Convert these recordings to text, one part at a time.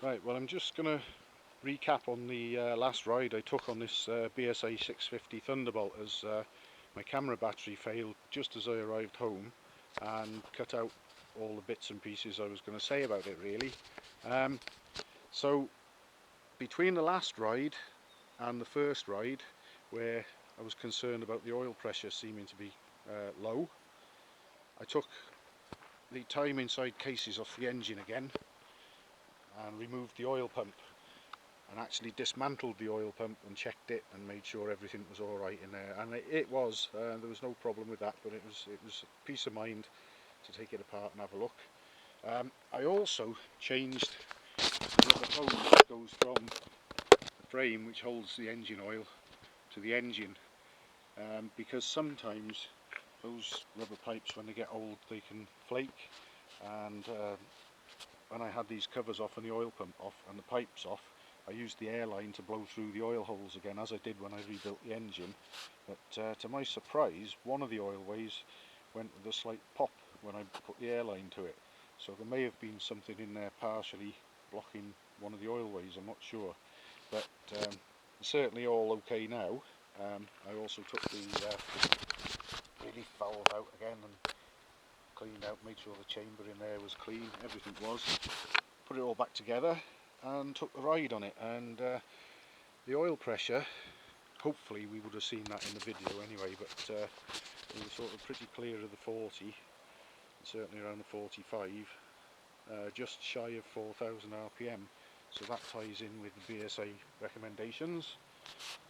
Right, well I'm just going to recap on the last ride I took on this BSA A65 Thunderbolt, as my camera battery failed just as I arrived home and cut out all the bits and pieces I was going to say about it really. So between the last ride and the first ride, where I was concerned about the oil pressure seeming to be low, I took the time inside cases off the engine again and removed the oil pump, and actually dismantled the oil pump and checked it and made sure everything was all right in there, and it was. There was no problem with that, but it was peace of mind to take it apart and have a look. I also changed the rubber hose that goes from the frame, which holds the engine oil, to the engine, because sometimes those rubber pipes, when they get old, they can flake, and when I had these covers off and the oil pump off and the pipes off, I used the airline to blow through the oil holes again, as I did when I rebuilt the engine. But to my surprise, one of the oil ways went with a slight pop when I put the airline to it. So there may have been something in there partially blocking one of the oil ways, I'm not sure. But certainly all okay now. I also took the relief valve out again and cleaned out, made sure the chamber in there was clean, everything was. Put it all back together and took the ride on it, and the oil pressure, hopefully we would have seen that in the video anyway, but we were sort of pretty clear of the 40, certainly around the 45, just shy of 4,000 RPM, so that ties in with the BSA recommendations.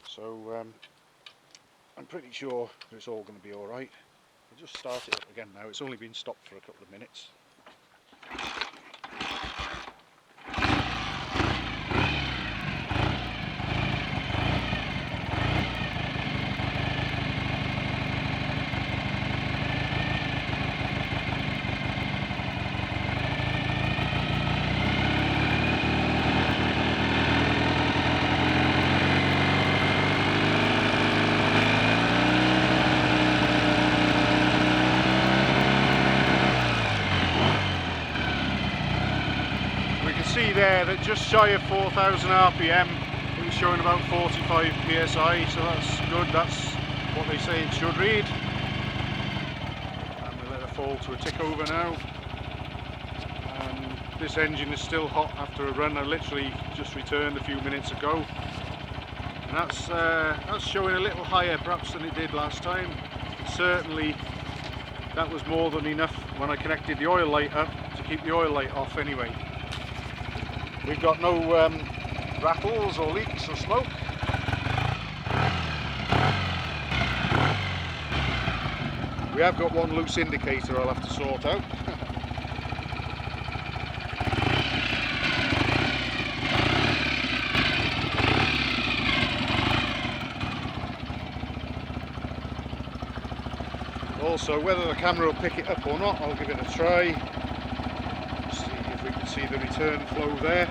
So I'm pretty sure it's all going to be alright. I'll just start it up again now. It's only been stopped for a couple of minutes. See there that just shy of 4,000 RPM, it was showing about 45 PSI, so that's good. That's what they say it should read. And we let it fall to a tick over now. And this engine is still hot after a run. I literally just returned a few minutes ago, and that's showing a little higher perhaps than it did last time. But certainly that was more than enough when I connected the oil light up to keep the oil light off anyway. We've got no rattles or leaks or smoke. We have got one loose indicator I'll have to sort out. Also, whether the camera will pick it up or not, I'll give it a try. See if we can see the return flow there.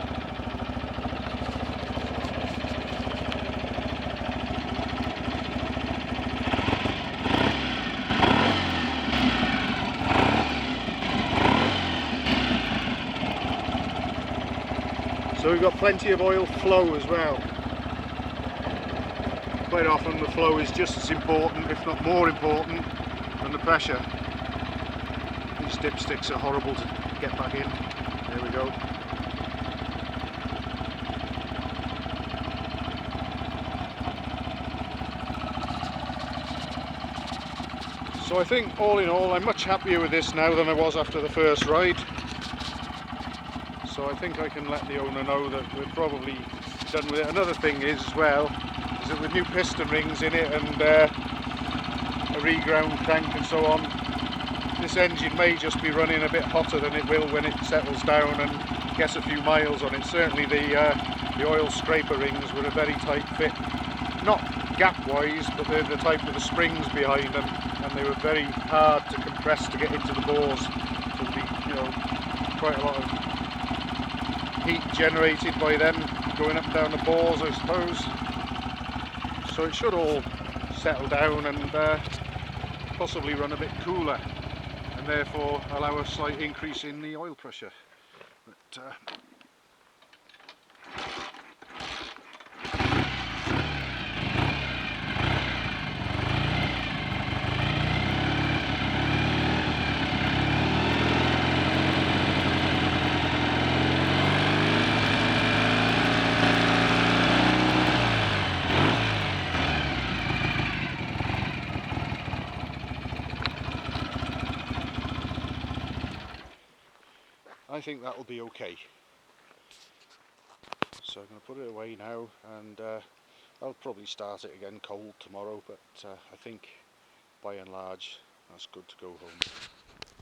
So we've got plenty of oil flow as well. Quite often the flow is just as important, if not more important, than the pressure. These dipsticks are horrible to get back in. There we go. So I think all in all I'm much happier with this now than I was after the first ride. So I think I can let the owner know that we're probably done with it. Another thing is as well, is that with new piston rings in it and a reground crank and so on, this engine may just be running a bit hotter than it will when it settles down and gets a few miles on it. Certainly the oil scraper rings were a very tight fit, not gap wise, but they're the type with the springs behind them, and they were very hard to compress to get into the bores. So it'd be, quite a lot of heat generated by them going up and down the bores, I suppose. So it should all settle down and possibly run a bit cooler, and therefore allow a slight increase in the oil pressure. But I think that'll be okay. So I'm going to put it away now, and I'll probably start it again cold tomorrow, but I think by and large that's good to go home.